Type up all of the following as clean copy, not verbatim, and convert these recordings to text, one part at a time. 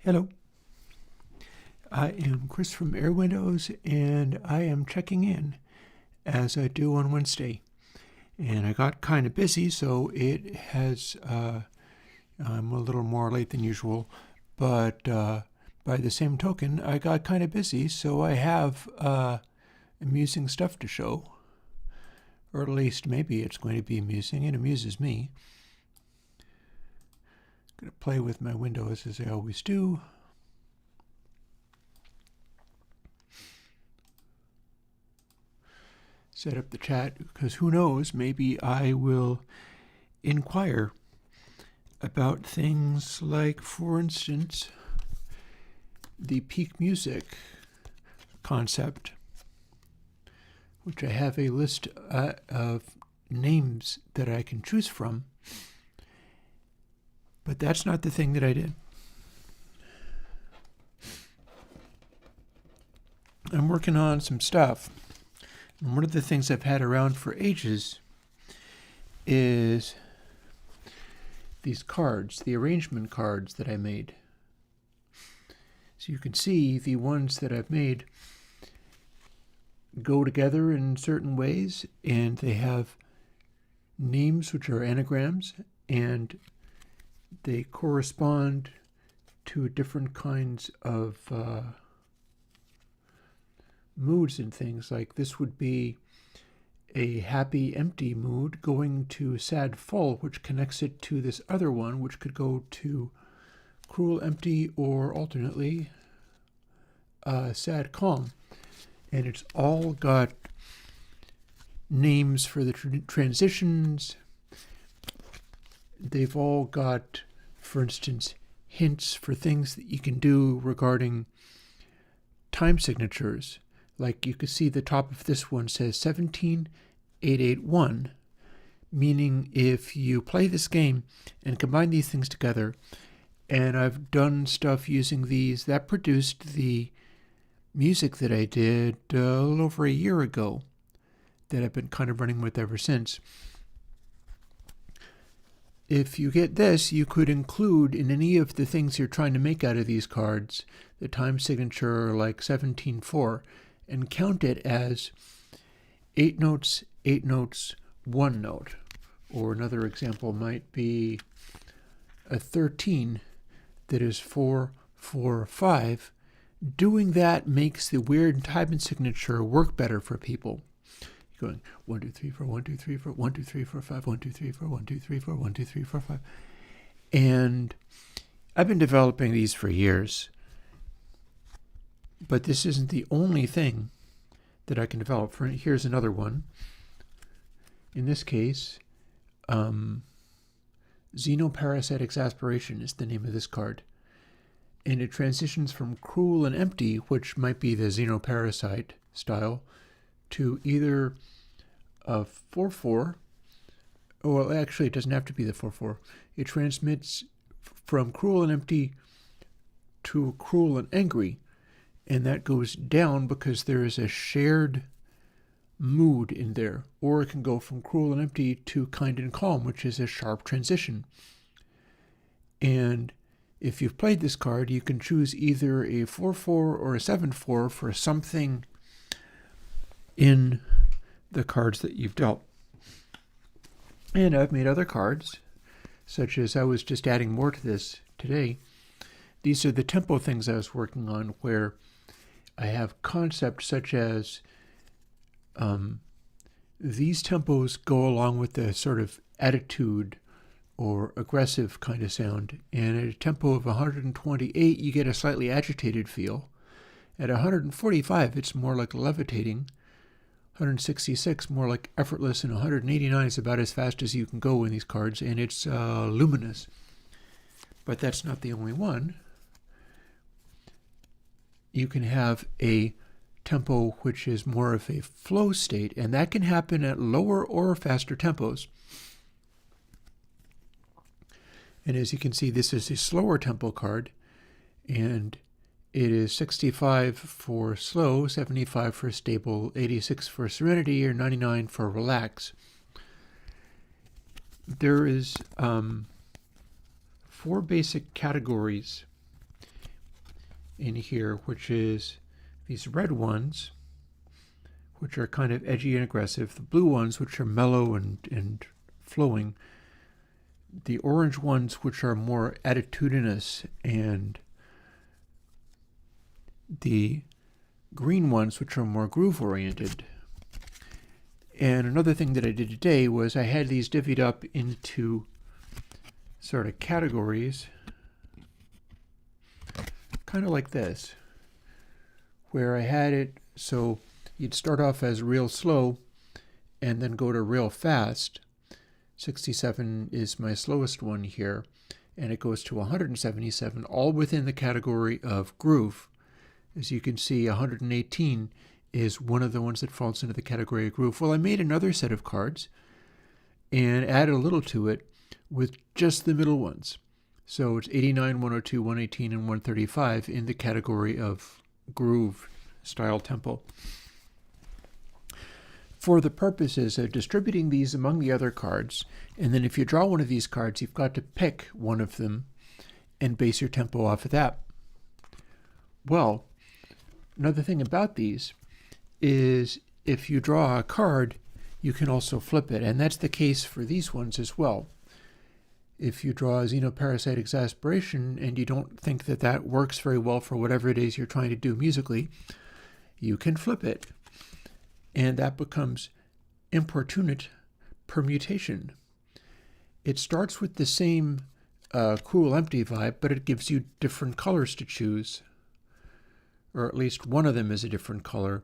Hello, I am Chris from Airwindows, and I am checking in as I do on Wednesday. And I got kind of busy, so I'm a little more late than usual. But by the same token, I got kind of busy, so I have amusing stuff to show. Or at least maybe it's going to be amusing. It amuses me. I'm going to play with my windows as I always do. Set up the chat, because who knows, maybe I will inquire about things like, for instance, the peak music concept, which I have a list of names that I can choose from. But that's not the thing that I did. I'm working on some stuff. And one of the things I've had around for ages is these cards, the arrangement cards that I made. So you can see the ones that I've made go together in certain ways, and they have names which are anagrams, and they correspond to different kinds of moods and things. Like this would be a happy empty mood going to sad full, which connects it to this other one, which could go to cruel empty, or alternately sad calm. And it's all got names for the transitions. They've all got, for instance, hints for things that you can do regarding time signatures. Like you can see the top of this one says 17881, meaning if you play this game and combine these things together, and I've done stuff using these, that produced the music that I did a little over a year ago that I've been kind of running with ever since. If you get this, you could include in any of the things you're trying to make out of these cards the time signature like 17/4, and count it as 8 notes, 1 note. Or another example might be a 13 that is 4/4/5. Doing that makes the weird time and signature work better for people. You're going 1 2 3 4 1 2 3 4 1 2 3 4 5 1 2 3 4 1 2 3 4 1 2 3 4 5, and I've been developing these for years. But this isn't the only thing that I can develop. Here's another one. In this case, Xenoparasite Exasperation is the name of this card. And it transitions from cruel and empty, which might be the Xenoparasite style, to either a 4/4. Well, actually, it doesn't have to be the 4/4. It transmits from cruel and empty to cruel and angry. And that goes down because there is a shared mood in there. Or it can go from cruel and empty to kind and calm, which is a sharp transition. And if you've played this card, you can choose either a 4/4 or a 7/4 for something in the cards that you've dealt. And I've made other cards, such as I was just adding more to this today. These are the tempo things I was working on, where I have concepts such as these tempos go along with the sort of attitude or aggressive kind of sound. And at a tempo of 128, you get a slightly agitated feel. At 145, it's more like levitating. 166, more like effortless. And 189 is about as fast as you can go in these cards, and it's luminous. But that's not the only one. You can have a tempo which is more of a flow state, and that can happen at lower or faster tempos. And as you can see, this is a slower tempo card, and it is 65 for slow, 75 for stable, 86 for serenity, or 99 for relax. There is 4 basic categories in here, which is these red ones, which are kind of edgy and aggressive, the blue ones, which are mellow and flowing, the orange ones, which are more attitudinous, and the green ones, which are more groove-oriented. And another thing that I did today was I had these divvied up into sort of categories, kind of like this, where I had it so you'd start off as real slow and then go to real fast. 67 is my slowest one here, and it goes to 177, all within the category of groove. As you can see, 118 is one of the ones that falls into the category of groove. Well, I made another set of cards and added a little to it with just the middle ones. So it's 89, 102, 118, and 135 in the category of groove style tempo. For the purposes of distributing these among the other cards, and then if you draw one of these cards, you've got to pick one of them and base your tempo off of that. Well, another thing about these is if you draw a card, you can also flip it, and that's the case for these ones as well. If you draw a xenoparasite exasperation and you don't think that that works very well for whatever it is you're trying to do musically, you can flip it, and that becomes importunate permutation. It starts with the same cool empty vibe, but it gives you different colors to choose, or at least one of them is a different color,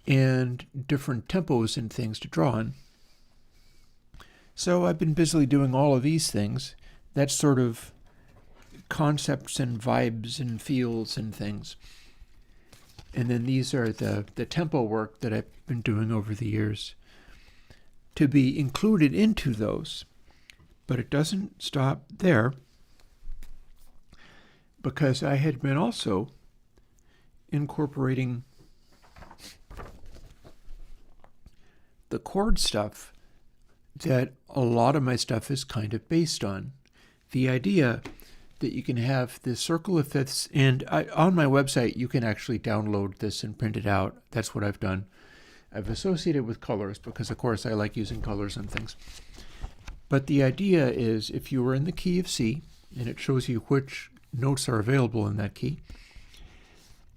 and different tempos and things to draw on. So I've been busily doing all of these things. That's sort of concepts and vibes and feels and things. And then these are the tempo work that I've been doing over the years to be included into those. But it doesn't stop there, because I had been also incorporating the chord stuff that a lot of my stuff is kind of based on. The idea that you can have this circle of fifths, and on my website you can actually download this and print it out. That's what I've done. I've associated with colors because, of course, I like using colors and things. But the idea is if you were in the key of C, and it shows you which notes are available in that key,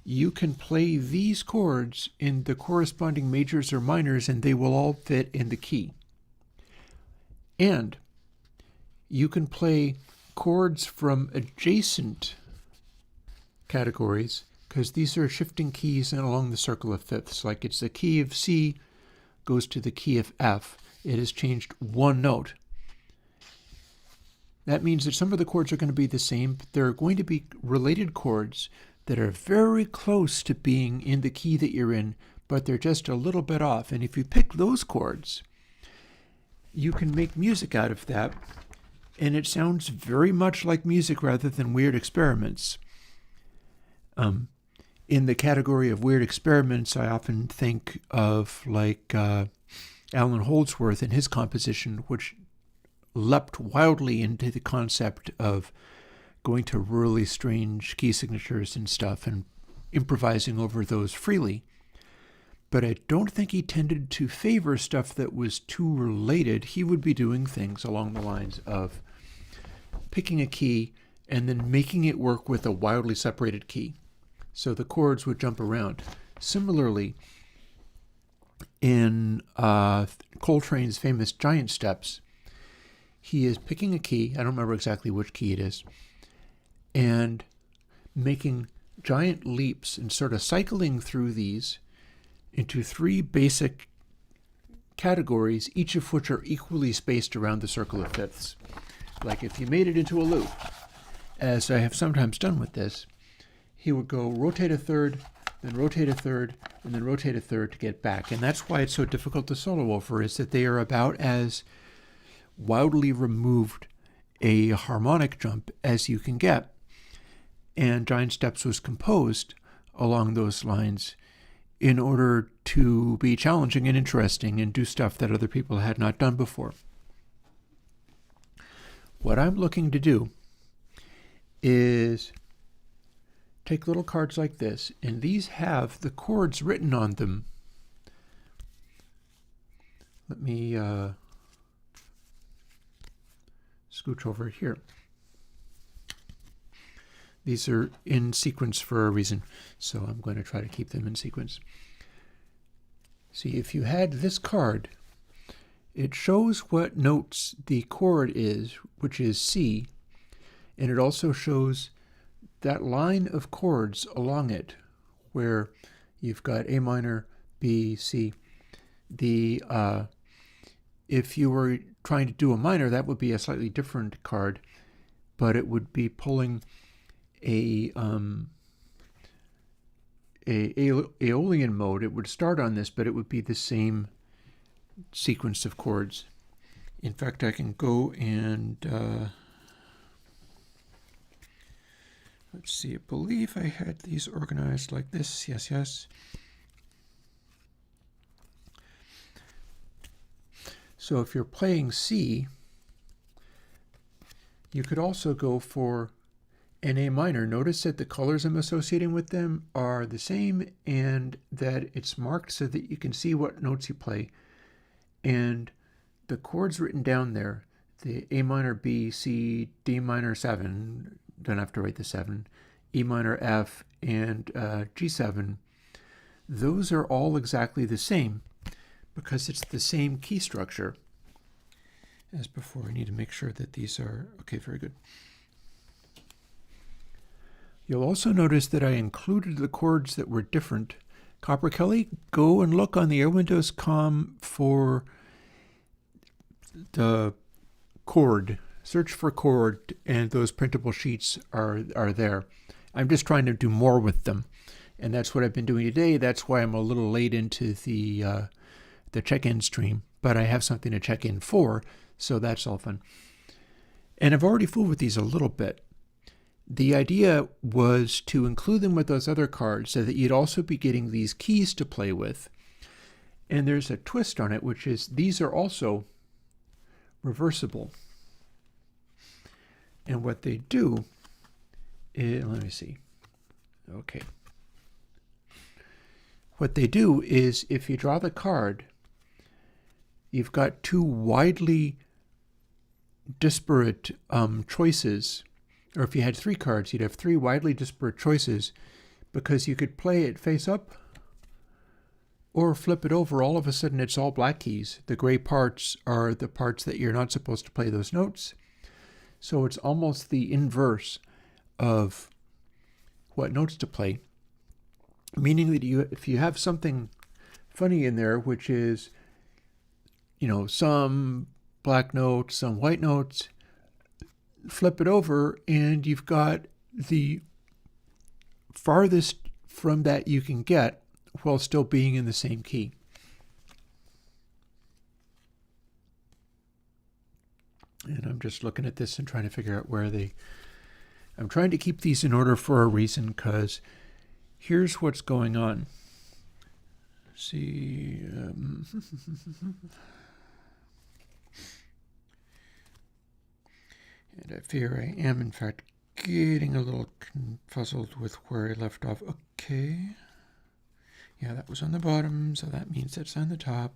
you can play these chords in the corresponding majors or minors, and they will all fit in the key. And you can play chords from adjacent categories, because these are shifting keys and along the circle of fifths. Like it's the key of C goes to the key of F. It has changed one note. That means that some of the chords are going to be the same, but there are going to be related chords that are very close to being in the key that you're in, but they're just a little bit off. And if you pick those chords, you can make music out of that, and it sounds very much like music rather than weird experiments. In the category of weird experiments, I often think of like Alan Holdsworth and his composition, which leapt wildly into the concept of going to really strange key signatures and stuff and improvising over those freely. But I don't think he tended to favor stuff that was too related. He would be doing things along the lines of picking a key and then making it work with a wildly separated key. So the chords would jump around. Similarly, in Coltrane's famous Giant Steps, he is picking a key, I don't remember exactly which key it is, and making giant leaps and sort of cycling through these into three basic categories, each of which are equally spaced around the circle of fifths. Like if you made it into a loop, as I have sometimes done with this, he would go rotate a third, then rotate a third, and then rotate a third to get back. And that's why it's so difficult to solo over, is that they are about as wildly removed a harmonic jump as you can get. And Giant Steps was composed along those lines in order to be challenging and interesting and do stuff that other people had not done before. What I'm looking to do is take little cards like this, and these have the chords written on them. Let me scooch over here. These are in sequence for a reason, so I'm going to try to keep them in sequence. See, if you had this card, it shows what notes the chord is, which is C, and it also shows that line of chords along it, where you've got A minor, B, C. If you were trying to do a minor, that would be a slightly different card, but it would be pulling a Aeolian mode. It would start on this, but it would be the same sequence of chords. In fact, I can go and let's see, I believe I had these organized like this. Yes, yes. So if you're playing C, you could also go for an A minor. Notice that the colors I'm associating with them are the same and that it's marked so that you can see what notes you play. And the chords written down there, the A minor, B, C, D minor 7, don't have to write the 7, E minor, F, and G7, those are all exactly the same because it's the same key structure as before. I need to make sure that these are, okay, very good. You'll also notice that I included the chords that were different. Copper Kelly, go and look on the Airwindows com for the chord. Search for chord, and those printable sheets are there. I'm just trying to do more with them, and that's what I've been doing today. That's why I'm a little late into the check-in stream, but I have something to check in for, so that's all fun. And I've already fooled with these a little bit. The idea was to include them with those other cards so that you'd also be getting these keys to play with. And there's a twist on it, which is these are also reversible. And what they do is, let me see. Okay. What they do is if you draw the card, you've got two widely disparate choices. Or if you had three cards, you'd have three widely disparate choices because you could play it face up or flip it over. All of a sudden, it's all black keys. The gray parts are the parts that you're not supposed to play those notes. So it's almost the inverse of what notes to play, meaning that if you have something funny in there, which is, some black notes, some white notes, flip it over and you've got the farthest from that you can get while still being in the same key. And I'm just looking at this and trying to figure out where I'm trying to keep these in order for a reason, because here's what's going on. See, and I fear I am, in fact, getting a little confuzzled with where I left off. Okay. Yeah, that was on the bottom, so that means it's on the top.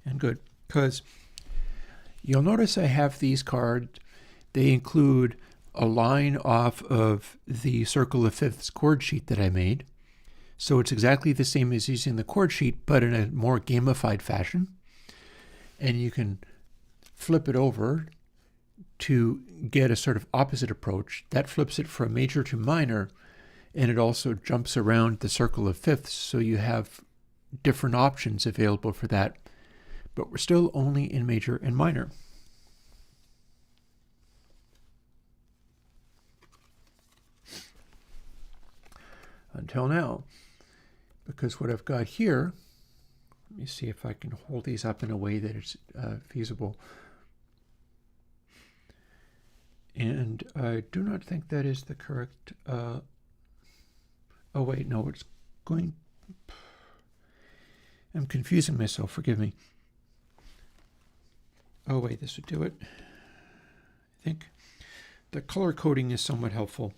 And good, because you'll notice I have these cards. They include a line off of the Circle of Fifths chord sheet that I made. So it's exactly the same as using the chord sheet, but in a more gamified fashion. And you can flip it over to get a sort of opposite approach. That flips it from major to minor, and it also jumps around the Circle of Fifths, so you have different options available for that. But we're still only in major and minor. Until now. Because what I've got here, let me see if I can hold these up in a way that it's feasible. And I do not think that is the correct, oh wait, no, it's going, I'm confusing myself, forgive me. Oh wait, this would do it. I think the color coding is somewhat helpful.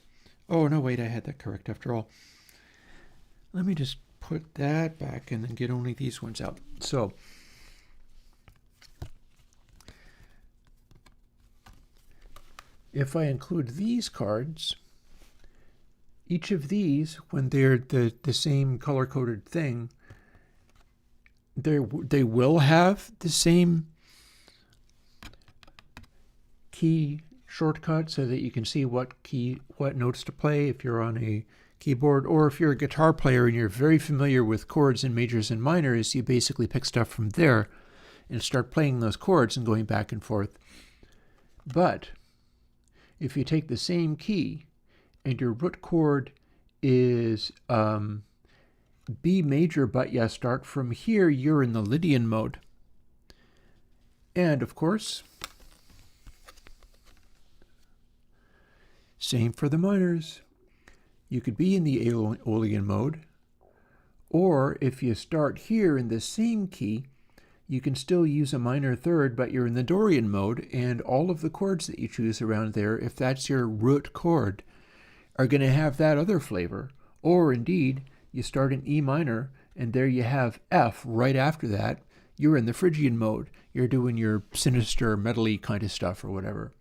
Oh, no, wait, I had that correct after all. Let me just put that back and then get only these ones out. So, if I include these cards, each of these, when they're the same color-coded thing, they will have the same key shortcut so that you can see what notes to play if you're on a keyboard, or if you're a guitar player and you're very familiar with chords and majors and minors, you basically pick stuff from there and start playing those chords and going back and forth. But if you take the same key and your root chord is B major, but you start from here, you're in the Lydian mode. And of course, same for the minors. You could be in the Aeolian mode, or if you start here in the same key, you can still use a minor third, but you're in the Dorian mode, and all of the chords that you choose around there, if that's your root chord, are going to have that other flavor. Or indeed, you start in E minor, and there you have F right after that. You're in the Phrygian mode. You're doing your sinister, metally kind of stuff or whatever.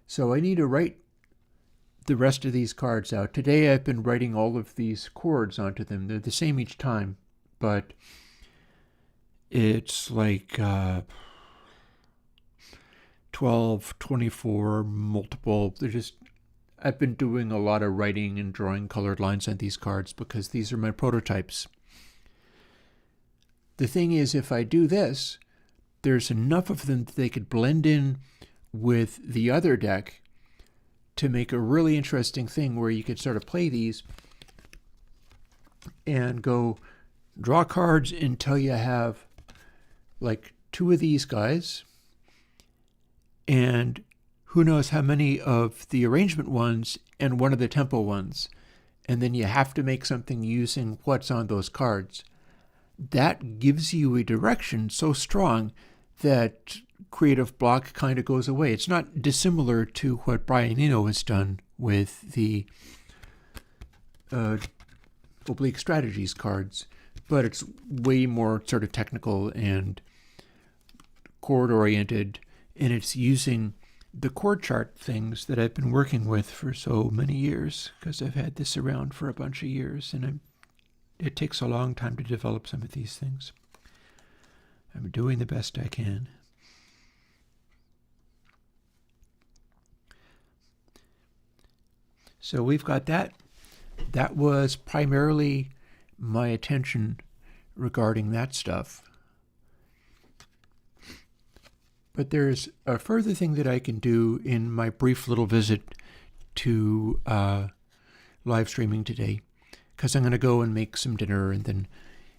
So I need to write the rest of these cards out. Today I've been writing all of these chords onto them. They're the same each time, but it's like 12, 24, multiple. I've been doing a lot of writing and drawing colored lines on these cards because these are my prototypes. The thing is, if I do this, there's enough of them that they could blend in with the other deck to make a really interesting thing where you could sort of play these and go draw cards until you have like 2 of these guys and who knows how many of the arrangement ones and 1 of the tempo ones. And then you have to make something using what's on those cards. That gives you a direction so strong that creative block kind of goes away. It's not dissimilar to what Brian Eno has done with the oblique strategies cards, but it's way more sort of technical and chord oriented, and it's using the chord chart things that I've been working with for so many years, because I've had this around for a bunch of years, and it takes a long time to develop some of these things. I'm doing the best I can. So we've got that. That was primarily my attention regarding that stuff. But there's a further thing that I can do in my brief little visit to live streaming today, because I'm going to go and make some dinner, and then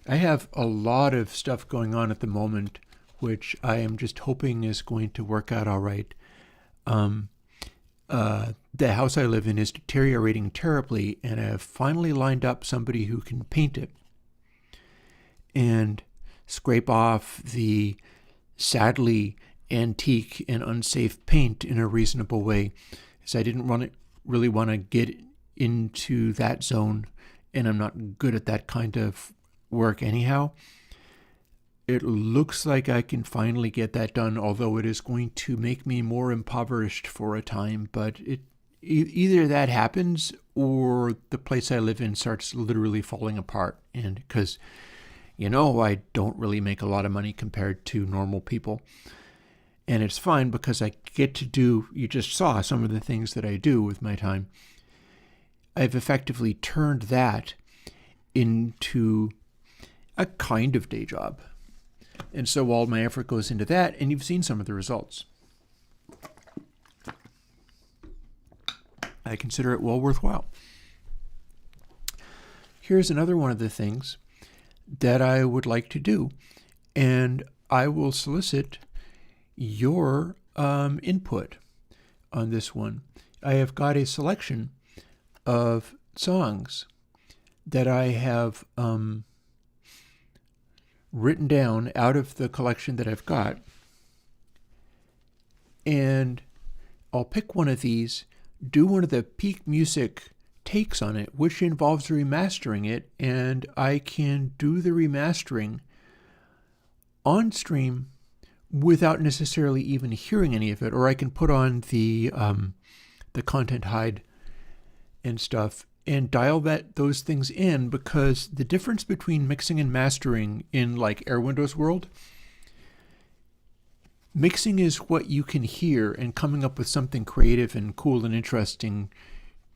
I have a lot of stuff going on at the moment, which I am just hoping is going to work out all right. The house I live in is deteriorating terribly, and I have finally lined up somebody who can paint it and scrape off the sadly antique and unsafe paint in a reasonable way, because I didn't really want to get into that zone, and I'm not good at that kind of work anyhow. It looks like I can finally get that done, although it is going to make me more impoverished for a time. But either that happens or the place I live in starts literally falling apart. And because, I don't really make a lot of money compared to normal people. And it's fine because I get to do, you just saw some of the things that I do with my time. I've effectively turned that into a kind of day job. And so all my effort goes into that, and you've seen some of the results. I consider it well worthwhile. Here's another one of the things that I would like to do, and I will solicit your input on this one. I have got a selection of songs that I have written down out of the collection that I've got, and I'll pick one of these, do one of the peak music takes on it, which involves remastering it, and I can do the remastering on stream without necessarily even hearing any of it, or I can put on the content hide and stuff and dial those things in, because the difference between mixing and mastering in like Airwindows world, mixing is what you can hear and coming up with something creative and cool and interesting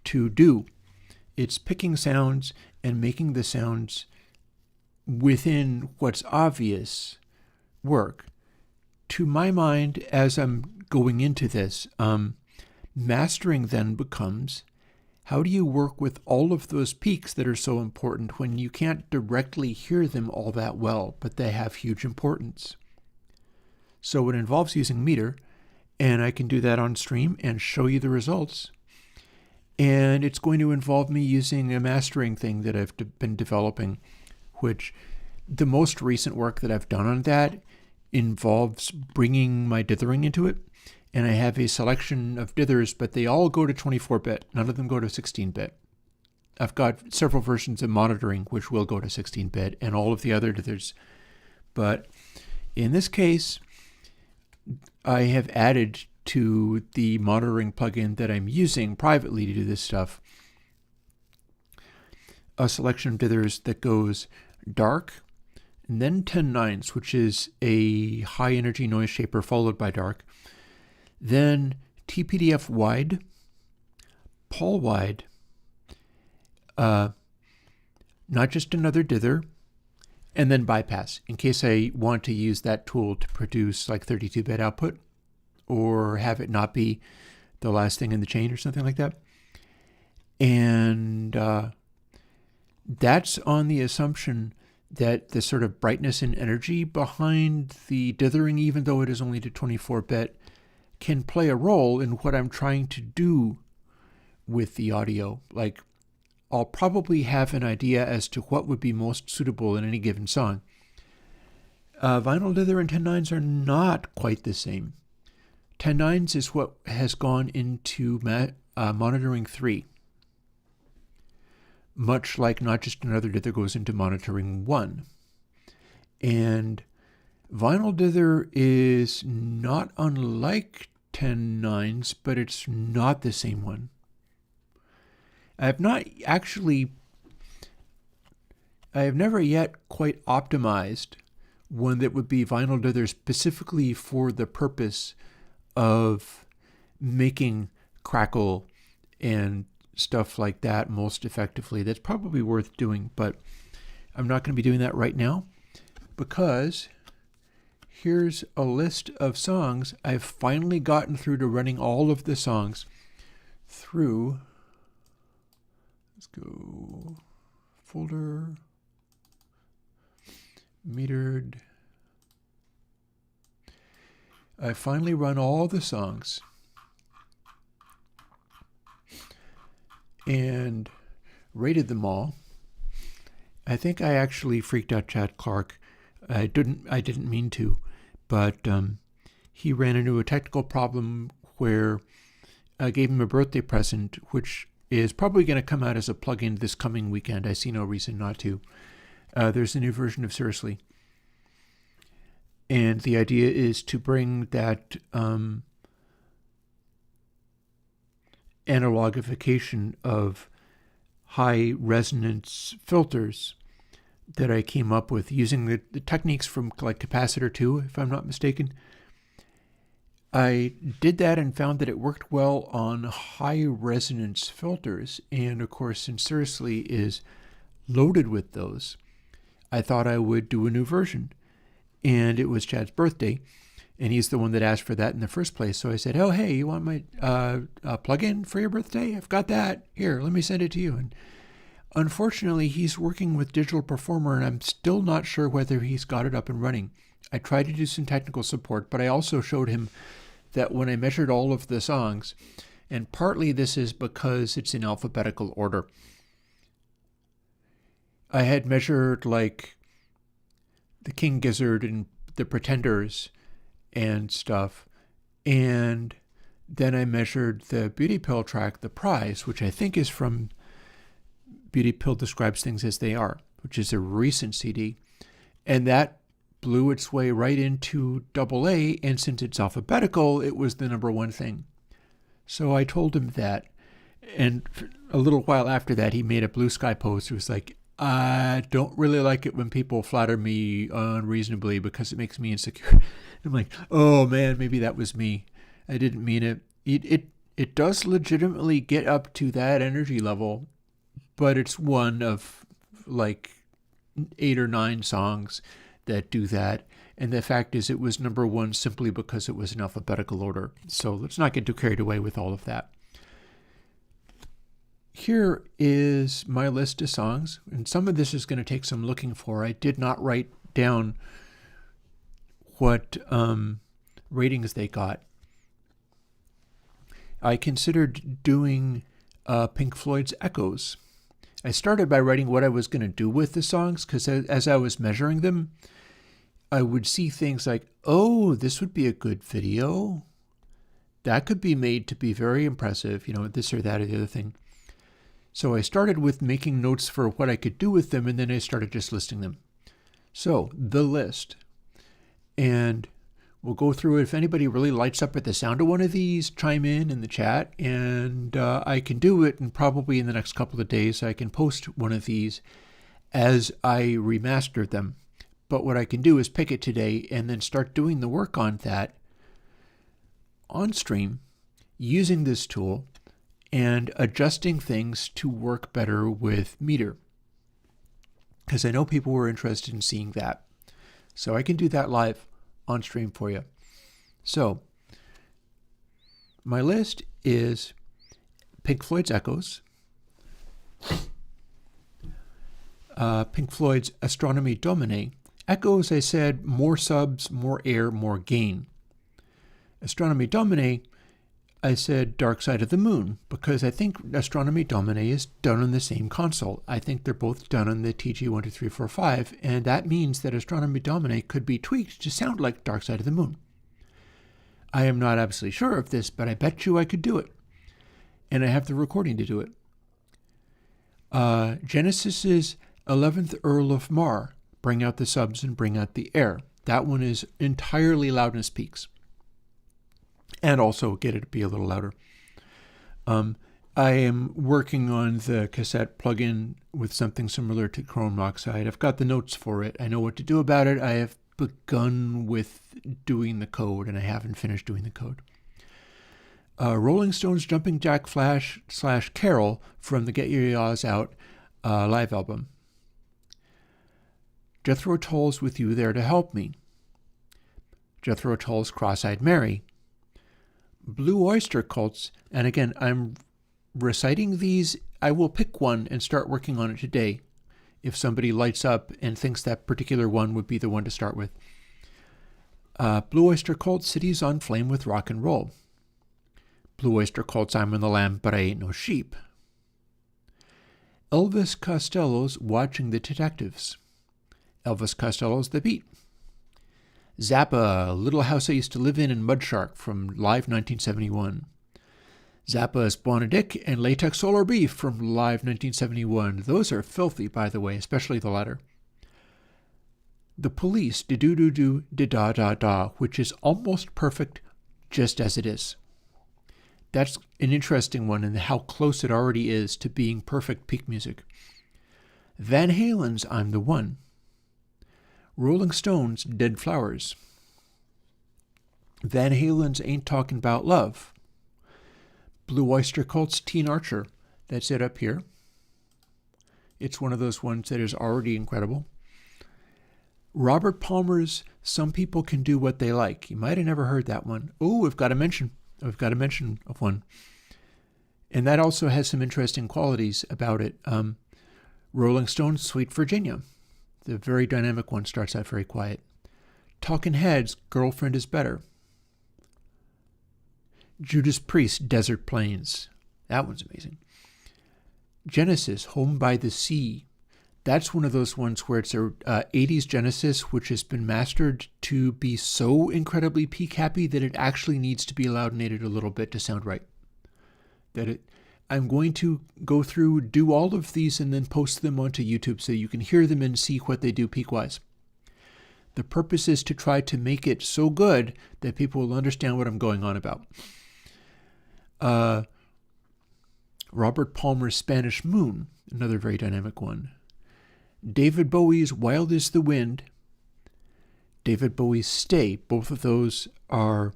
to do. It's picking sounds and making the sounds within what's obvious work. To my mind, as I'm going into this, mastering then becomes, how do you work with all of those peaks that are so important when you can't directly hear them all that well, but they have huge importance? So it involves using meter, and I can do that on stream and show you the results. And it's going to involve me using a mastering thing that I've been developing, which the most recent work that I've done on that involves bringing my dithering into it. And I have a selection of dithers, but they all go to 24-bit. None of them go to 16-bit. I've got several versions of monitoring which will go to 16-bit, and all of the other dithers. But in this case, I have added to the monitoring plugin that I'm using privately to do this stuff a selection of dithers that goes dark, and then 10/9, which is a high energy noise shaper followed by dark, then TPDF wide, Paul wide, not just another dither, and then bypass, in case I want to use that tool to produce like 32-bit output, or have it not be the last thing in the chain or something like that. And that's on the assumption that the sort of brightness and energy behind the dithering, even though it is only to 24-bit, can play a role in what I'm trying to do with the audio. Like, I'll probably have an idea as to what would be most suitable in any given song. Vinyl dither and 10/9 are not quite the same. 10/9 is what has gone into monitoring 3. Much like not just another dither goes into monitoring 1. And vinyl dither is not unlike 10/9, but it's not the same one. I have never yet quite optimized one that would be vinyl dither specifically for the purpose of making crackle and stuff like that most effectively. That's probably worth doing, but I'm not going to be doing that right now, because here's a list of songs. I've finally gotten through to running all of the songs through. Let's go folder, metered. I finally run all the songs and rated them all. I think I actually freaked out Chad Clark. I didn't mean to, but he ran into a technical problem where I gave him a birthday present, which is probably going to come out as a plugin this coming weekend. I see no reason not to. There's a new version of Seriously. And the idea is to bring that analogification of high resonance filters that I came up with using the techniques from like Capacitor 2, if I'm not mistaken. I did that and found that it worked well on high resonance filters, and of course, since Seriously is loaded with those, I thought I would do a new version. And it was Chad's birthday, and he's the one that asked for that in the first place. So I said, oh, hey, you want my plugin for your birthday? I've got that. Here, let me send it to you. And unfortunately, he's working with Digital Performer, and I'm still not sure whether he's got it up and running. I tried to do some technical support, but I also showed him that when I measured all of the songs, and partly this is because it's in alphabetical order, I had measured like the King Gizzard and the Pretenders and stuff, and then I measured the Beauty Pill track, The Prize, which I think is from Beauty Pill Describes Things as They Are, which is a recent CD. And that blew its way right into AA, and since it's alphabetical, it was the number one thing. So I told him that, and a little while after that, he made a Blue Sky post. It was like, I don't really like it when people flatter me unreasonably because it makes me insecure. I'm like, oh man, maybe that was me. I didn't mean it. It does legitimately get up to that energy level, but it's one of like 8 or 9 songs that do that. And the fact is, it was number one simply because it was in alphabetical order. So let's not get too carried away with all of that. Here is my list of songs, and some of this is going to take some looking for. I did not write down what ratings they got. I considered doing Pink Floyd's Echoes. I started by writing what I was going to do with the songs, because as I was measuring them, I would see things like, oh, this would be a good video. That could be made to be very impressive, this or that or the other thing. So I started with making notes for what I could do with them, and then I started just listing them. So, the list. And we'll go through it. If anybody really lights up at the sound of one of these, chime in the chat, and I can do it, and probably in the next couple of days I can post one of these as I remaster them. But what I can do is pick it today and then start doing the work on that on stream using this tool and adjusting things to work better with Meter. Because I know people were interested in seeing that. So I can do that live on stream for you. So my list is Pink Floyd's Echoes, Pink Floyd's Astronomy Domine. Echoes, I said, more subs, more air, more gain. Astronomy Domine, I said Dark Side of the Moon, because I think Astronomy Domine is done on the same console. I think they're both done on the TG12345, and that means that Astronomy Domine could be tweaked to sound like Dark Side of the Moon. I am not absolutely sure of this, but I bet you I could do it. And I have the recording to do it. Genesis's 11th Earl of Mar, Bring Out the Subs and Bring Out the Air. That one is entirely loudness peaks. And also get it to be a little louder. I am working on the cassette plugin with something similar to chrome monoxide. I've got the notes for it. I know what to do about it. I have begun with doing the code, and I haven't finished doing the code. Rolling Stones' Jumping Jack Flash / Carol from the Get Your Yaws Out live album. Jethro Tull's With You There to Help Me. Jethro Tull's Cross-Eyed Mary. Blue Oyster Cult's, and again, I'm reciting these. I will pick one and start working on it today if somebody lights up and thinks that particular one would be the one to start with. Blue Oyster Cult's Cities on Flame with Rock and Roll. Blue Oyster Cult's I'm on the Lamb, But I Ain't No Sheep. Elvis Costello's Watching the Detectives. Elvis Costello's The Beat. Zappa, Little House I Used to Live in and Mudshark from Live 1971. Zappa's Bonadic and Latex Solar Beef from Live 1971. Those are filthy, by the way, especially the latter. The Police, Do-Do-Do-Do, Da-Da-Da, which is almost perfect just as it is. That's an interesting one and how close it already is to being perfect peak music. Van Halen's I'm the One. Rolling Stones' Dead Flowers. Van Halen's Ain't Talking About Love. Blue Oyster Cult's Teen Archer. That's it up here. It's one of those ones that is already incredible. Robert Palmer's Some People Can Do What They Like. You might have never heard that one. Oh, we've got a mention of one. And that also has some interesting qualities about it. Rolling Stones' Sweet Virginia. The very dynamic one starts out very quiet. Talking Heads, Girlfriend is Better. Judas Priest, Desert Plains. That one's amazing. Genesis, Home by the Sea. That's one of those ones where it's a 80s Genesis, which has been mastered to be so incredibly peak happy that it actually needs to be loudinated a little bit to sound right. I'm going to go through, do all of these, and then post them onto YouTube so you can hear them and see what they do peak-wise. The purpose is to try to make it so good that people will understand what I'm going on about. Robert Palmer's Spanish Moon, another very dynamic one. David Bowie's Wild is the Wind. David Bowie's Stay. Both of those are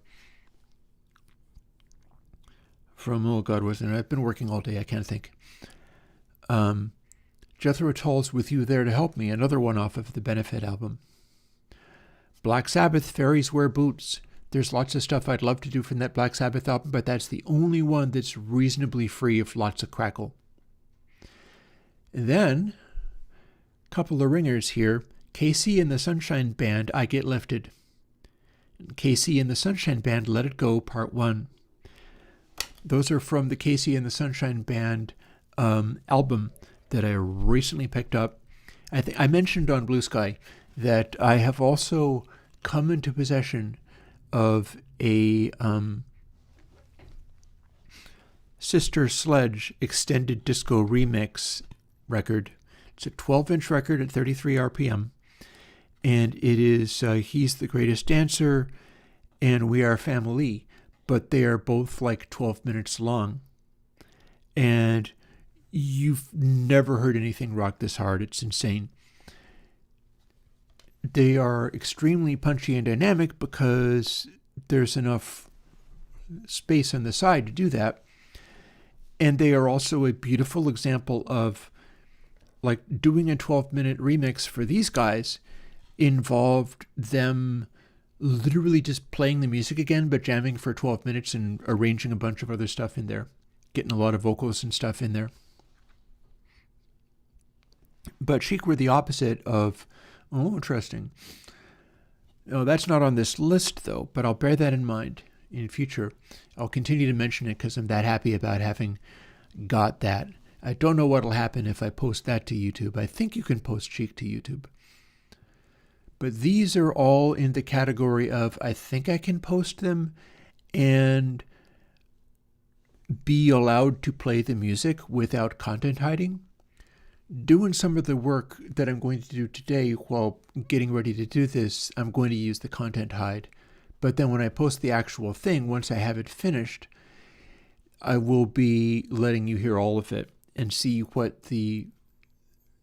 from, oh God, wasn't it? I've been working all day, I can't think. Jethro Tull's With You There to Help Me, another one off of the Benefit album. Black Sabbath, Fairies Wear Boots. There's lots of stuff I'd love to do from that Black Sabbath album, but that's the only one that's reasonably free of lots of crackle. And then, a couple of ringers here. KC and the Sunshine Band, I Get Lifted. KC and the Sunshine Band, Let It Go, Part 1. Those are from the KC and the Sunshine Band album that I recently picked up. I mentioned on Blue Sky that I have also come into possession of a Sister Sledge Extended Disco Remix record. It's a 12-inch record at 33 RPM. And it is He's the Greatest Dancer and We Are Family. But they are both like 12 minutes long. And you've never heard anything rock this hard. It's insane. They are extremely punchy and dynamic because there's enough space on the side to do that. And they are also a beautiful example of, like, doing a 12-minute remix for these guys involved them literally just playing the music again, but jamming for 12 minutes and arranging a bunch of other stuff in there, getting a lot of vocals and stuff in there. But Chic were the opposite of, oh, interesting. Oh, that's not on this list, though, but I'll bear that in mind in future. I'll continue to mention it because I'm that happy about having got that. I don't know what will happen if I post that to YouTube. I think you can post Chic to YouTube. But these are all in the category of I think I can post them and be allowed to play the music without content hiding. Doing some of the work that I'm going to do today while getting ready to do this, I'm going to use the content hide. But then when I post the actual thing, once I have it finished, I will be letting you hear all of it and see what the...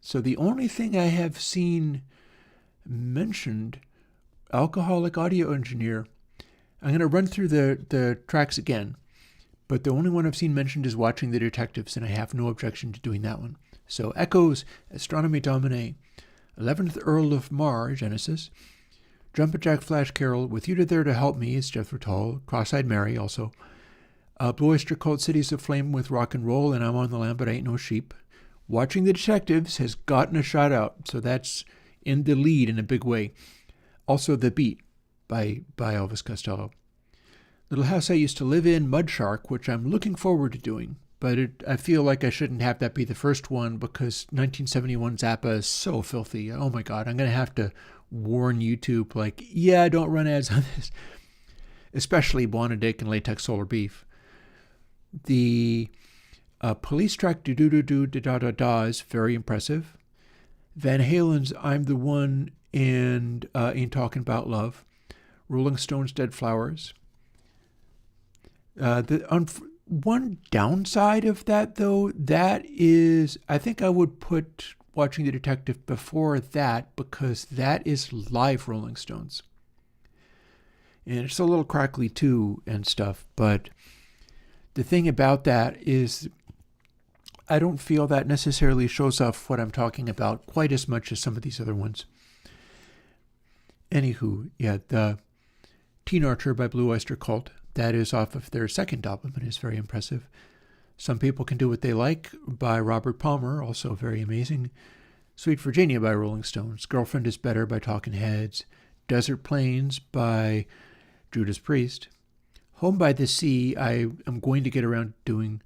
So the only thing I have seen mentioned, Alcoholic Audio Engineer, I'm going to run through the tracks again, but the only one I've seen mentioned is Watching the Detectives, and I have no objection to doing that one. So Echoes, Astronomy Domine, 11th Earl of Mar, Genesis, Jumpin' Jack Flash Carol, With You There to Help Me, it's Jethro Tull, Cross-Eyed Mary also, Blue Oyster Cult, Cities of Flame with Rock and Roll, and I'm on the Land But Ain't No Sheep. Watching the Detectives has gotten a shout out, so that's in the lead in a big way. Also The Beat by Elvis Costello. Little House I Used to Live In, Mud Shark, which I'm looking forward to doing. But I feel like I shouldn't have that be the first one because 1971 Zappa is so filthy. Oh my God, I'm going to have to warn YouTube, like, yeah, don't run ads on this. Especially Blonde Dick and Latex Solar Beef. The Police track Do-Do-Do-Do-Da-Da-Da is very impressive. Van Halen's I'm the One and Ain't Talking About Love. Rolling Stones' Dead Flowers. One downside of that, though, that is, I think I would put Watching the Detective before that because that is live Rolling Stones. And it's a little crackly too and stuff, but the thing about that is I don't feel that necessarily shows off what I'm talking about quite as much as some of these other ones. Anywho, yeah, the Teen Archer by Blue Oyster Cult, that is off of their second album and is very impressive. Some People Can Do What They Like by Robert Palmer, also very amazing. Sweet Virginia by Rolling Stones. Girlfriend is Better by Talking Heads. Desert Plains by Judas Priest. Home by the Sea, I am going to get around doing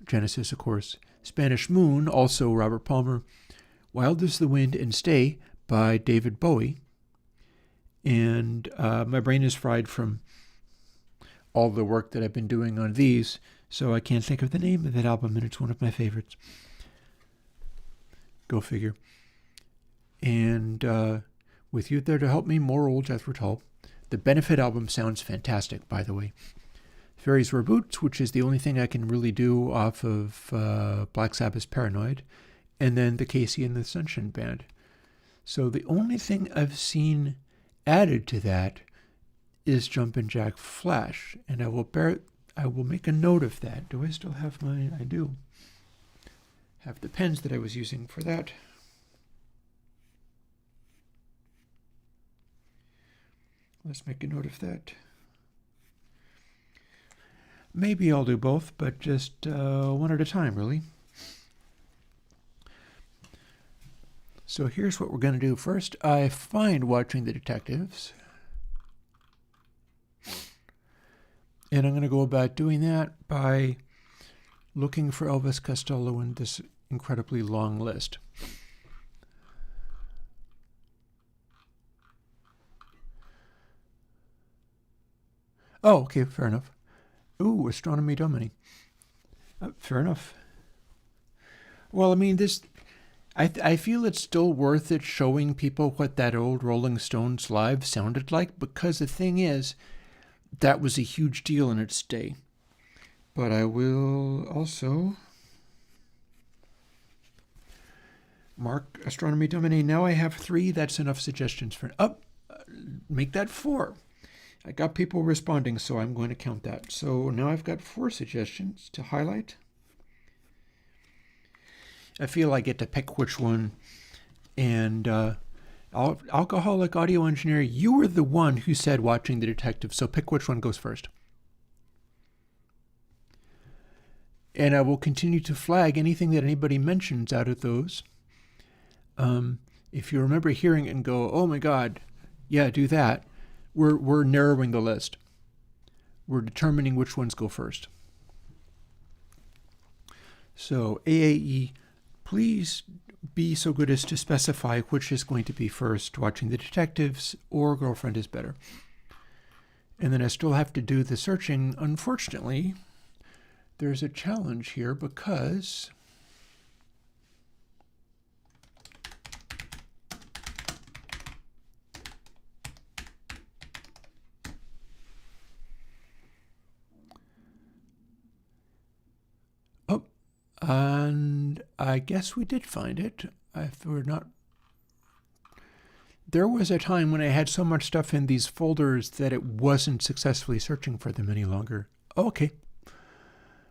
Genesis, of course. Spanish Moon, also Robert Palmer. Wild is the Wind and Stay by David Bowie. And my brain is fried from all the work that I've been doing on these. So I can't think of the name of that album, and it's one of my favorites. Go figure. And with you there to help me, more old Jethro Tull. The Benefit album sounds fantastic, by the way. Fairies Wear Boots, which is the only thing I can really do off of Black Sabbath's Paranoid. And then the Casey and the Sunshine Band. So the only thing I've seen added to that is Jumpin' Jack Flash. And I will make a note of that. Do I still have mine? I do. Have the pens that I was using for that. Let's make a note of that. Maybe I'll do both, but just one at a time, really. So here's what we're going to do. First, I find Watching the Detectives. And I'm going to go about doing that by looking for Elvis Costello in this incredibly long list. Oh, okay, fair enough. Ooh, Astronomy Domini. Fair enough. Well, I mean, I feel it's still worth it showing people what that old Rolling Stones live sounded like, because the thing is, that was a huge deal in its day. But I will also mark Astronomy Domini. Now I have 3. That's enough suggestions for... make that 4. I got people responding, so I'm going to count that. So now I've got 4 suggestions to highlight. I feel I get to pick which one. And Alcoholic Audio Engineer, you were the one who said Watching the Detective, so pick which one goes first. And I will continue to flag anything that anybody mentions out of those. If you remember hearing it and go, oh my God, yeah, do that. We're narrowing the list. We're determining which ones go first. So AAE, please be so good as to specify which is going to be first, Watching the Detectives or Girlfriend is Better. And then I still have to do the searching. Unfortunately, there's a challenge here because and I guess we did find it. If we're not... There was a time when I had so much stuff in these folders that it wasn't successfully searching for them any longer. Okay.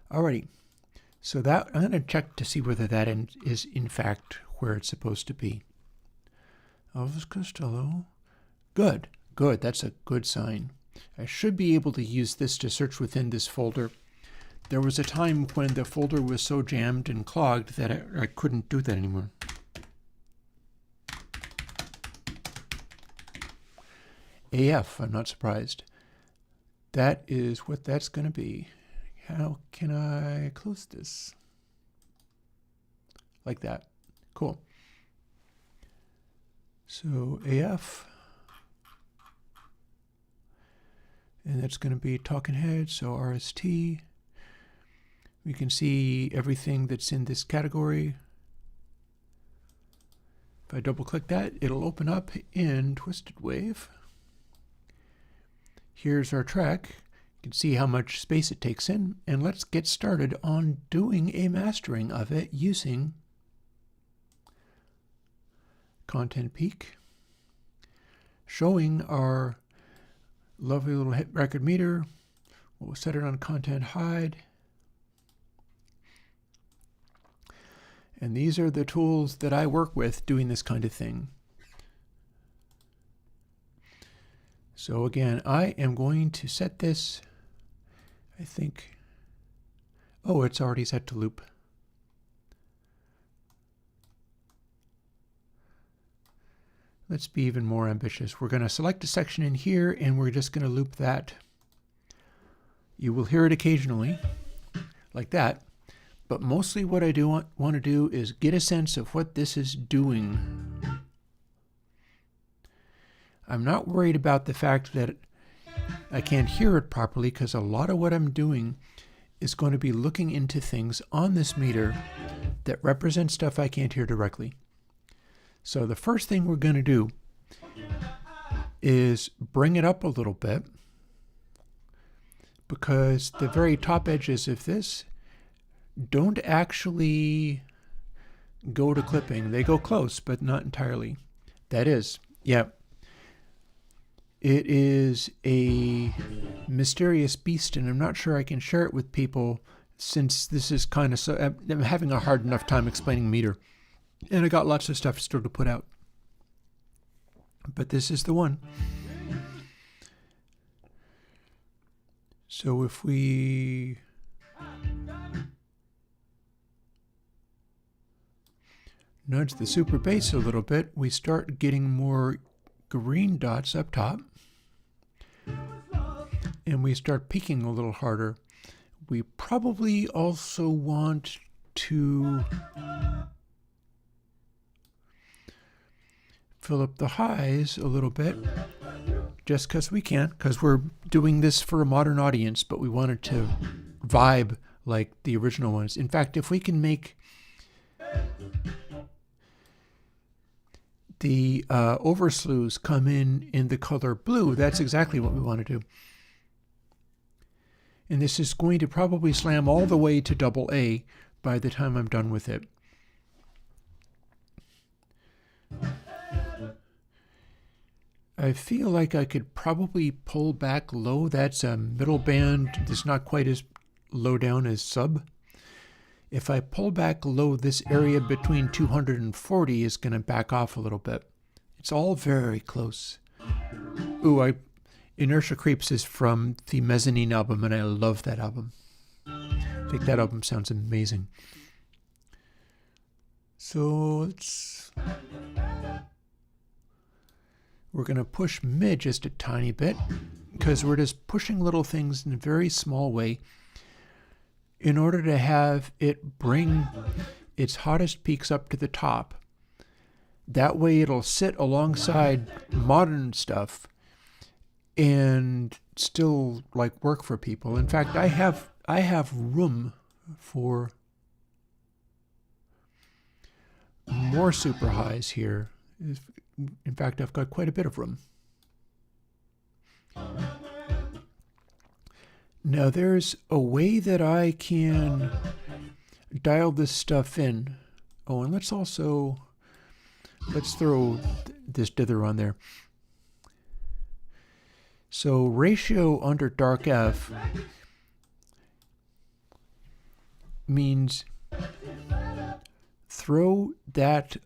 Alrighty. So that I'm going to check to see whether that is in fact where it's supposed to be. Elvis Costello. Good. Good. That's a good sign. I should be able to use this to search within this folder. There was a time when the folder was so jammed and clogged that I couldn't do that anymore. AF, I'm not surprised. That is what that's going to be. How can I close this? Like that. Cool. So AF. And that's going to be Talking Heads, so RST. We can see everything that's in this category. If I double click that, it'll open up in Twisted Wave. Here's our track. You can see how much space it takes in. And let's get started on doing a mastering of it using Content Peak, showing our lovely little hit record meter. We'll set it on Content Hide. And these are the tools that I work with doing this kind of thing. So again, I am going to set this, I think, oh, it's already set to loop. Let's be even more ambitious. We're going to select a section in here and we're just going to loop that. You will hear it occasionally, like that. But mostly what I do want to do is get a sense of what this is doing. I'm not worried about the fact that I can't hear it properly, because a lot of what I'm doing is going to be looking into things on this meter that represent stuff I can't hear directly. So the first thing we're going to do is bring it up a little bit, because the very top edges of this don't actually go to clipping. They go close, but not entirely. That is, yeah. It is a mysterious beast, and I'm not sure I can share it with people since this is kind of so... I'm having a hard enough time explaining meter. And I got lots of stuff still to put out. But this is the one. So if we... nudge the super bass a little bit, we start getting more green dots up top. And we start peaking a little harder. We probably also want to fill up the highs a little bit, just because we can, because we're doing this for a modern audience, but we wanted to vibe like the original ones. In fact, if we can make the overslews come in the color blue, that's exactly what we want to do. And this is going to probably slam all the way to double A by the time I'm done with it. I feel like I could probably pull back low. That's a middle band that's not quite as low down as sub. If I pull back low, this area between 240 is going to back off a little bit. It's all very close. Ooh, Inertia Creeps is from the Mezzanine album, and I love that album. I think that album sounds amazing. So we're going to push mid just a tiny bit, because we're just pushing little things in a very small way in order to have it bring its hottest peaks up to the top. That way it'll sit alongside modern stuff and still like work for people. In fact, I have room for more super highs here. In fact, I've got quite a bit of room. Now there's a way that I can dial this stuff in. Oh, and let's throw this dither on there. So ratio under dark F means throw that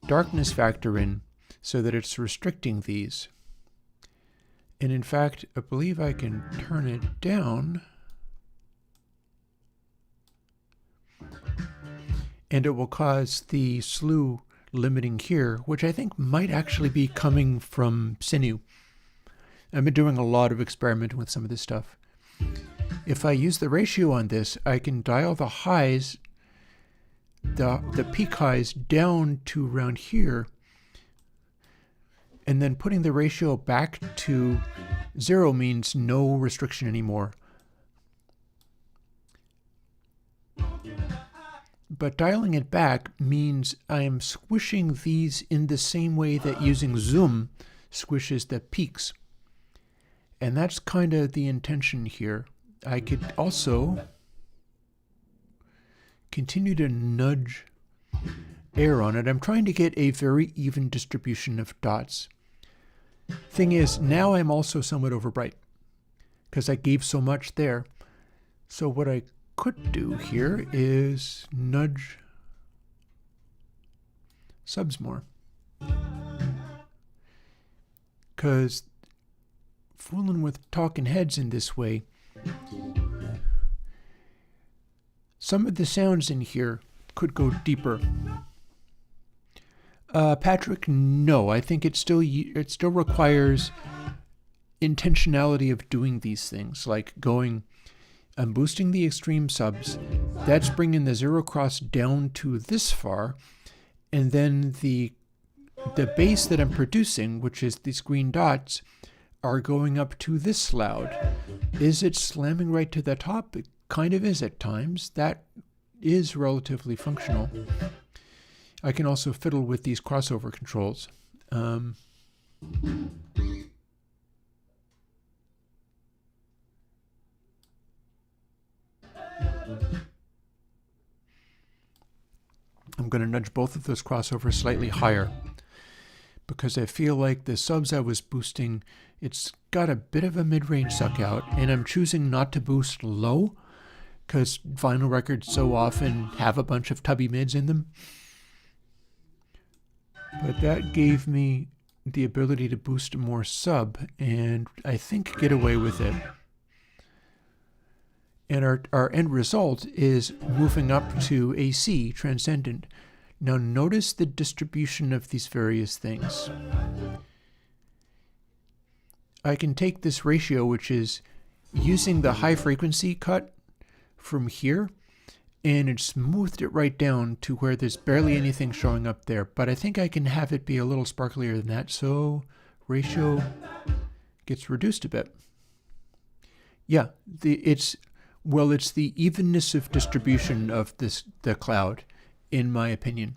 darkness factor in so that it's restricting these. And in fact, I believe I can turn it down, and it will cause the slew limiting here, which I think might actually be coming from Sinew. I've been doing a lot of experimenting with some of this stuff. If I use the ratio on this, I can dial the highs, the peak highs down to around here, and then putting the ratio back to 0 means no restriction anymore. But dialing it back means I am squishing these in the same way that using zoom squishes the peaks. And that's kind of the intention here. I could also continue to nudge air on it. I'm trying to get a very even distribution of dots. Thing is, now I'm also somewhat overbright because I gave so much there. So what I could do here is nudge subs more, because fooling with talking heads in this way, some of the sounds in here could go deeper. Patrick, no. I think it still requires intentionality of doing these things, like going, I'm boosting the extreme subs. That's bringing the zero cross down to this far, and then the bass that I'm producing, which is these green dots, are going up to this loud. Is it slamming right to the top? It kind of is at times. That is relatively functional. I can also fiddle with these crossover controls. I'm going to nudge both of those crossovers slightly higher because I feel like the subs I was boosting, it's got a bit of a mid-range suck out, and I'm choosing not to boost low because vinyl records so often have a bunch of tubby mids in them. But that gave me the ability to boost more sub, and I think get away with it. And our end result is moving up to AC, transcendent. Now notice the distribution of these various things. I can take this ratio, which is using the high frequency cut from here, and it smoothed it right down to where there's barely anything showing up there. But I think I can have it be a little sparklier than that, so ratio gets reduced a bit. Yeah, it's the evenness of distribution of the cloud, in my opinion.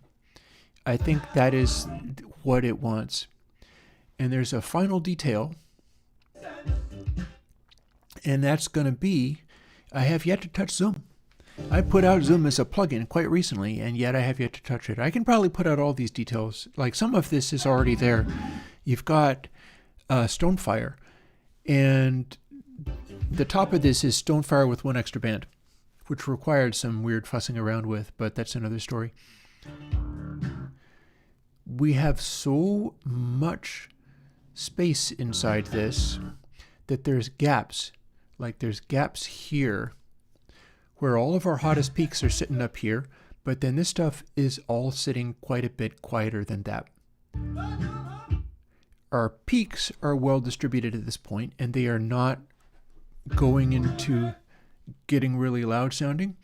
I think that is what it wants. And there's a final detail, and that's going to be, I have yet to touch Zoom. I put out Zoom as a plugin quite recently, and yet I have yet to touch it. I can probably put out all these details. Like, some of this is already there. You've got Stonefire, and the top of this is Stonefire with one extra band, which required some weird fussing around with, but that's another story. We have so much space inside this that there's gaps. Like, there's gaps here where all of our hottest peaks are sitting up here, but then this stuff is all sitting quite a bit quieter than that. Our peaks are well distributed at this point, and they are not going into getting really loud sounding.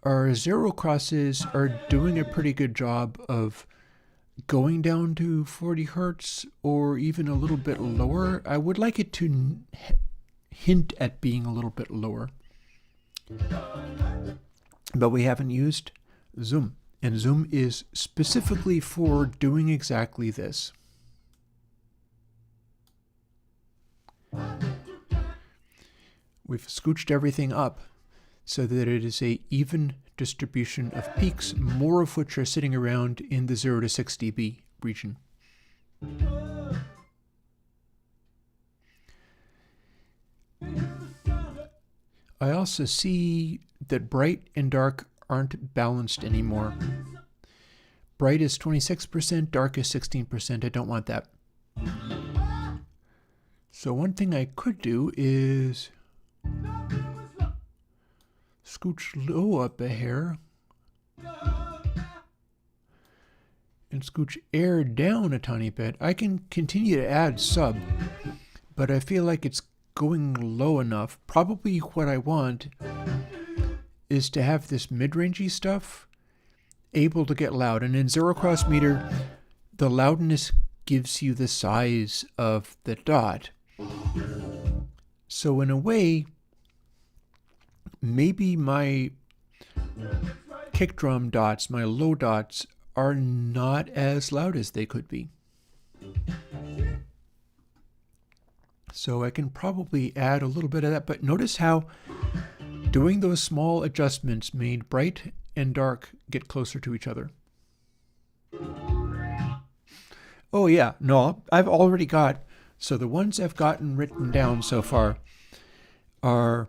Our zero crosses are doing a pretty good job of going down to 40 hertz or even a little bit lower. I would like it to hint at being a little bit lower. But we haven't used Zoom, and Zoom is specifically for doing exactly this. We've scooched everything up so that it is an even distribution of peaks, more of which are sitting around in the 0 to 6 dB region. I also see that bright and dark aren't balanced anymore. Bright is 26%, dark is 16%. I don't want that. So one thing I could do is scooch low up a hair and scooch air down a tiny bit. I can continue to add sub, but I feel like it's going low enough. Probably what I want is to have this mid-rangey stuff able to get loud. And in zero cross meter, the loudness gives you the size of the dot. So in a way, maybe my kick drum dots, my low dots, are not as loud as they could be. So I can probably add a little bit of that, but notice how doing those small adjustments made bright and dark get closer to each other. Oh yeah, no, I've already got, so the ones I've gotten written down so far are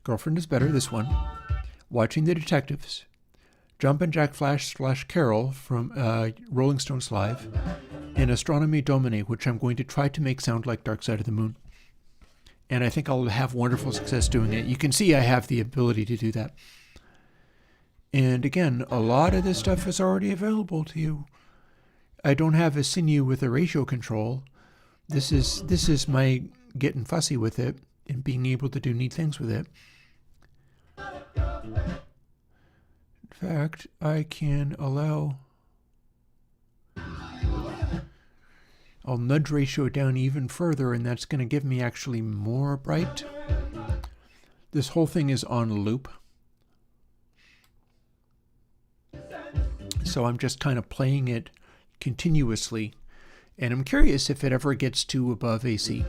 Girlfriend is Better, this one, Watching the Detectives, Jumpin' Jack Flash / Carol from Rolling Stones Live, and Astronomy Domine, which I'm going to try to make sound like Dark Side of the Moon. And I think I'll have wonderful success doing it. You can see I have the ability to do that. And again, a lot of this stuff is already available to you. I don't have a sinew with a ratio control. This is my getting fussy with it and being able to do neat things with it. In fact, I can allow I'll nudge ratio down even further, and that's going to give me actually more bright. This whole thing is on loop. So I'm just kind of playing it continuously, and I'm curious if it ever gets to above AC.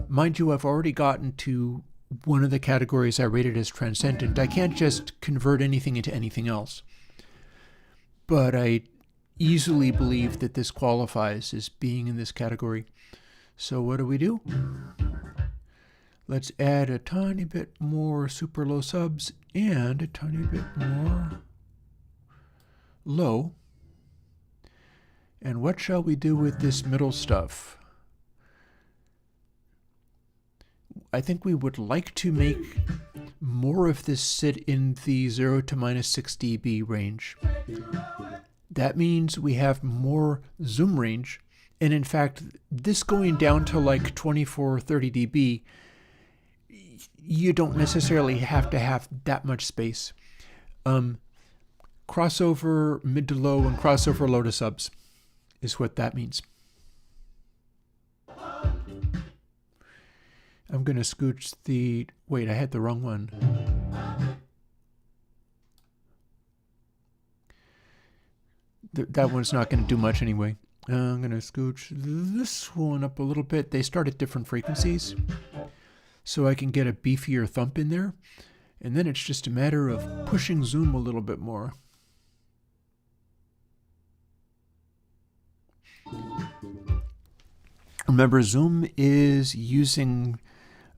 Mind you, I've already gotten to one of the categories I rated as transcendent. I can't just convert anything into anything else. But I easily believe that this qualifies as being in this category. So what do? Let's add a tiny bit more super low subs and a tiny bit more low. And what shall we do with this middle stuff? I think we would like to make more of this sit in the 0 to -6 dB range. That means we have more zoom range. And in fact, this going down to like 24 or 30 dB, you don't necessarily have to have that much space. Crossover mid to low and crossover low to subs is what that means. I'm going to scooch the... Wait, I had the wrong one. That one's not going to do much anyway. I'm going to scooch this one up a little bit. They start at different frequencies, so I can get a beefier thump in there. And then it's just a matter of pushing zoom a little bit more. Remember, zoom is using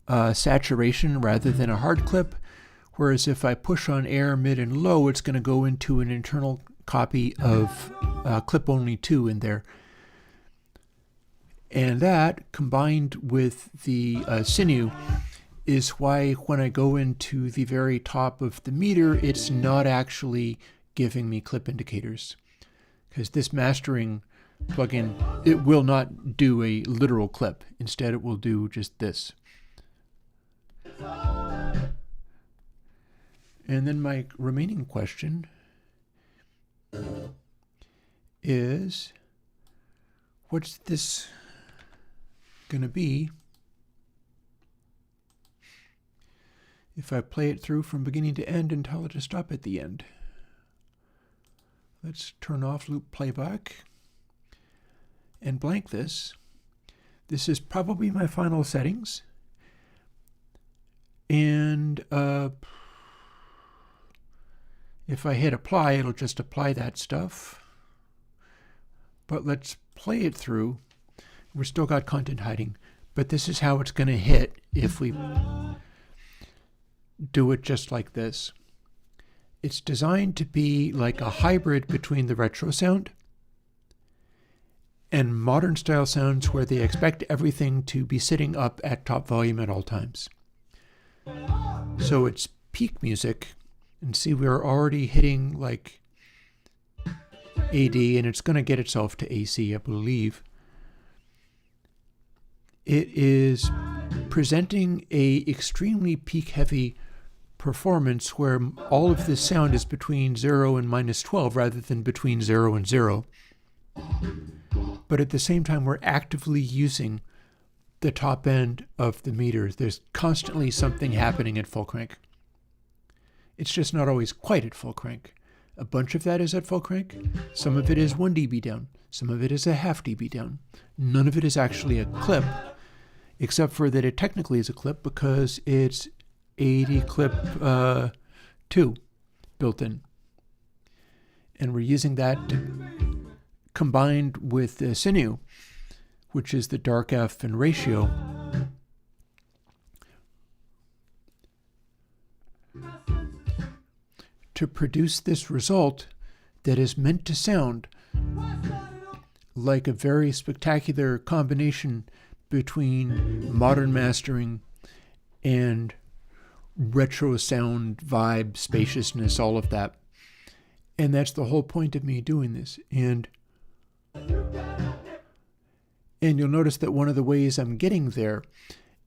saturation rather than a hard clip, whereas if I push on air, mid, and low, it's going to go into an internal copy of clip only 2 in there. And that, combined with the sinew, is why when I go into the very top of the meter, it's not actually giving me clip indicators. Because this mastering plugin, it will not do a literal clip. Instead, it will do just this. And then my remaining question is, what's this going to be if I play it through from beginning to end and tell it to stop at the end? Let's turn off loop playback and blank this. This is probably my final settings. And if I hit apply, it'll just apply that stuff. But let's play it through. We're still got content hiding, but this is how it's going to hit if we do it just like this. It's designed to be like a hybrid between the retro sound and modern style sounds where they expect everything to be sitting up at top volume at all times. So it's peak music, and see, we're already hitting like AD, and it's going to get itself to AC, I believe. It is presenting a extremely peak heavy performance where all of this sound is between 0 and -12 rather than between 0 and 0. But at the same time, we're actively using the top end of the meters. There's constantly something happening at full crank. It's just not always quite at full crank. A bunch of that is at full crank. Some of it is 1 dB down. Some of it is a half dB down. None of it is actually a clip, except for that it technically is a clip because it's 80 clip 2 built in. And we're using that combined with the sinew, which is the dark F and ratio, to produce this result that is meant to sound like a very spectacular combination between modern mastering and retro sound, vibe, spaciousness, all of that. And that's the whole point of me doing this. And you'll notice that one of the ways I'm getting there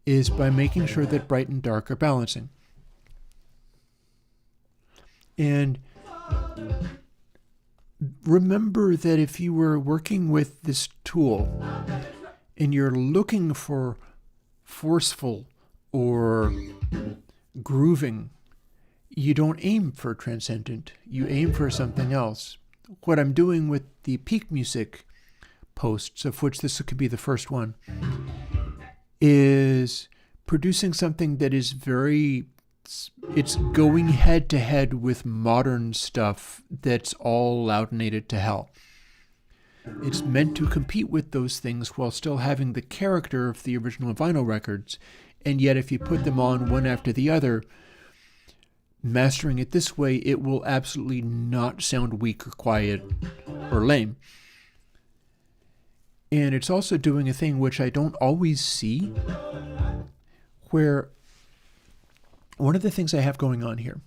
is by making sure that bright and dark are balancing. And remember that if you were working with this tool, and you're looking for forceful or grooving, you don't aim for transcendent. You aim for something else. What I'm doing with the peak music posts, of which this could be the first one, is producing something that is it's going head to head with modern stuff that's all loudinated to hell. It's meant to compete with those things while still having the character of the original vinyl records, and yet if you put them on one after the other, mastering it this way, it will absolutely not sound weak or quiet or lame. And it's also doing a thing which I don't always see, where one of the things I have going on here,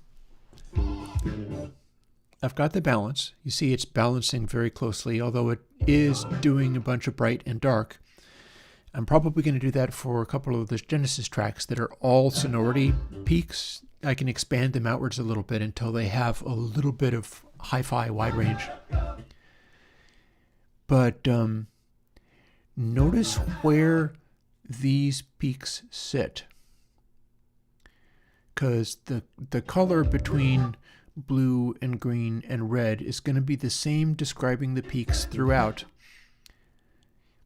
I've got the balance. You see it's balancing very closely, although it is doing a bunch of bright and dark. I'm probably going to do that for a couple of the Genesis tracks that are all sonority peaks. I can expand them outwards a little bit until they have a little bit of hi-fi wide range. But notice where these peaks sit. Because the color between blue and green and red is going to be the same describing the peaks throughout.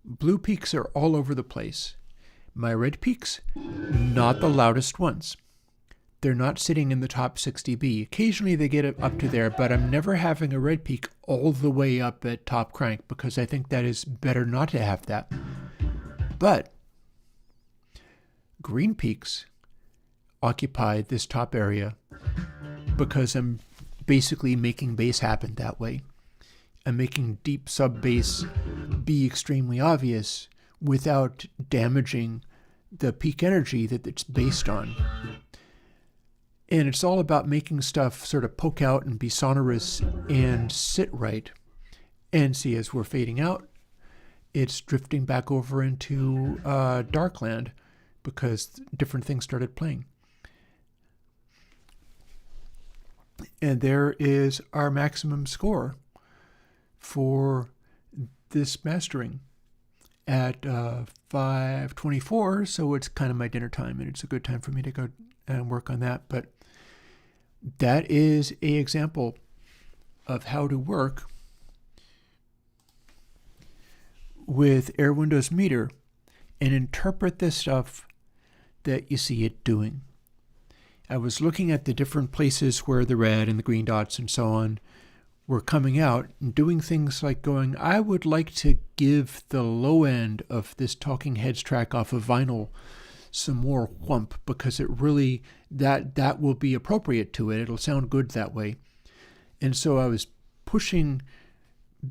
Blue peaks are all over the place. My red peaks, not the loudest ones. They're not sitting in the top 60 dB. Occasionally they get up to there, but I'm never having a red peak all the way up at top crank because I think that is better not to have that. But green peaks occupy this top area because I'm basically making bass happen that way. I'm making deep sub bass be extremely obvious without damaging the peak energy that it's based on. And it's all about making stuff sort of poke out and be sonorous and sit right. And see, as we're fading out, it's drifting back over into Darkland because different things started playing. And there is our maximum score for this mastering at 5:24, so it's kind of my dinner time, and it's a good time for me to go and work on that. But that is an example of how to work with Airwindows Meter and interpret the stuff that you see it doing. I was looking at the different places where the red and the green dots and so on were coming out and doing things like going, I would like to give the low end of this Talking Heads track off of vinyl some more whump because it really, that will be appropriate to it. It'll sound good that way. And so I was pushing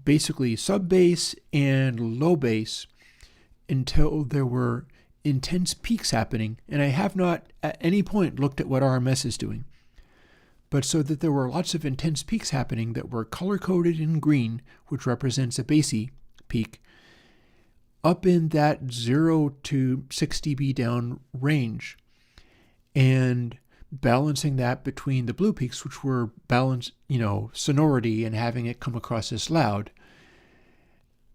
basically sub bass and low bass until there were intense peaks happening, and I have not at any point looked at what RMS is doing. But so that there were lots of intense peaks happening that were color-coded in green, which represents a bassy peak, up in that 0 to 6 dB down range, and balancing that between the blue peaks, which were balanced, sonority and having it come across as loud.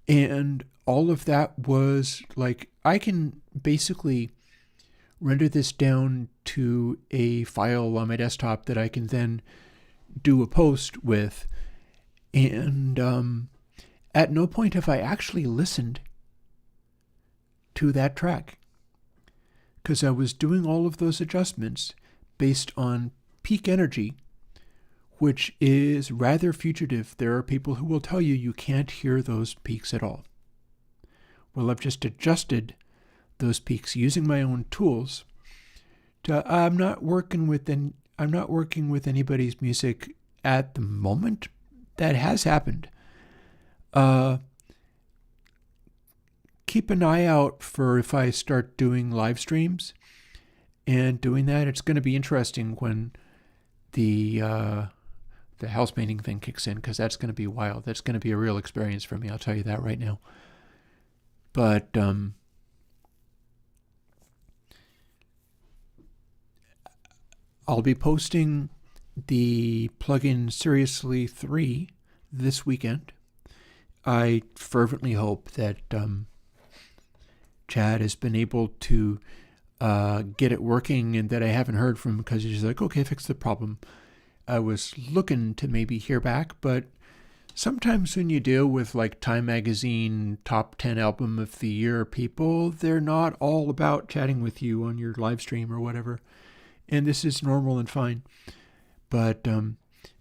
And all of that was like, I can basically render this down to a file on my desktop that I can then do a post with. And at no point have I actually listened to that track, because I was doing all of those adjustments based on peak energy, which is rather fugitive. There are people who will tell you you can't hear those peaks at all. Well, I've just adjusted those peaks using my own tools. I'm not working with anybody's music at the moment. That has happened. Keep an eye out for if I start doing live streams and doing that. It's going to be interesting when the house painting thing kicks in, because that's going to be wild. That's going to be a real experience for me. I'll tell you that right now. But I'll be posting the plugin Seriously 3 this weekend. I fervently hope that Chad has been able to get it working and that I haven't heard from because he's like, okay, fix the problem. I was looking to maybe hear back, but sometimes when you deal with like Time Magazine top 10 album of the year people, they're not all about chatting with you on your live stream or whatever. And this is normal and fine. But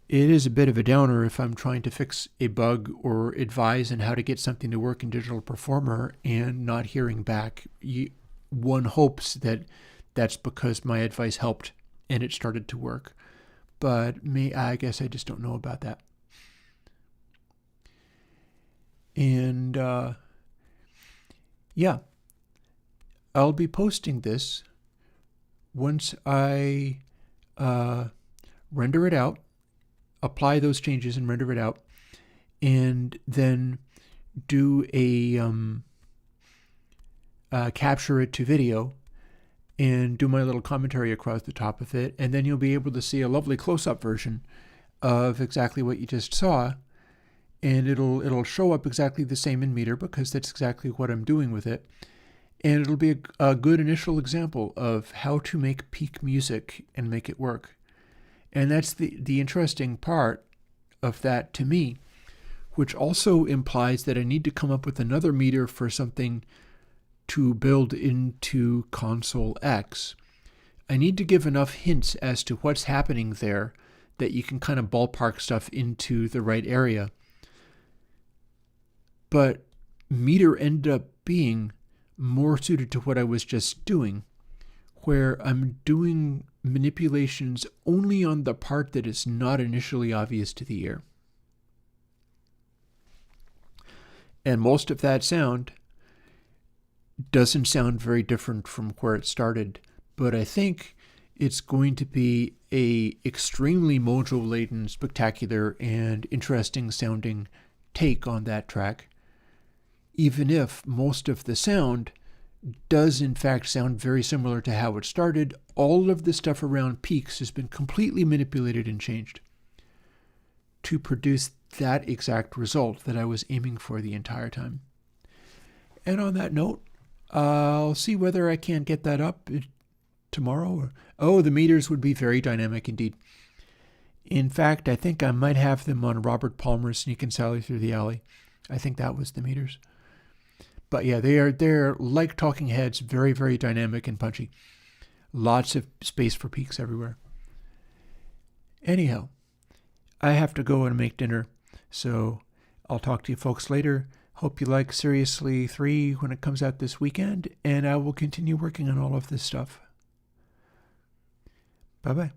it is a bit of a downer if I'm trying to fix a bug or advise on how to get something to work in Digital Performer and not hearing back. One hopes that that's because my advice helped and it started to work. But I guess I just don't know about that. And yeah, I'll be posting this once I render it out, apply those changes and render it out, and then do a capture it to video and do my little commentary across the top of it, and then you'll be able to see a lovely close-up version of exactly what you just saw, and it'll show up exactly the same in Meter because that's exactly what I'm doing with it, and it'll be a good initial example of how to make peak music and make it work. And that's the interesting part of that to me, which also implies that I need to come up with another meter for something to build into Console X. I need to give enough hints as to what's happening there that you can kind of ballpark stuff into the right area. But Meter ended up being more suited to what I was just doing, where I'm doing manipulations only on the part that is not initially obvious to the ear. And most of that sound doesn't sound very different from where it started, but I think it's going to be a extremely mojo-laden, spectacular, and interesting sounding take on that track, even if most of the sound does in fact sound very similar to how it started. All of the stuff around peaks has been completely manipulated and changed to produce that exact result that I was aiming for the entire time. And on that note, I'll see whether I can't get that up tomorrow. The meters would be very dynamic indeed. In fact, I think I might have them on Robert Palmer's Sneakin' Sally Through the Alley. I think that was the meters. But yeah, they're like Talking Heads, very, very dynamic and punchy. Lots of space for peaks everywhere. Anyhow, I have to go and make dinner, so I'll talk to you folks later. Hope you like Seriously 3 when it comes out this weekend, and I will continue working on all of this stuff. Bye-bye.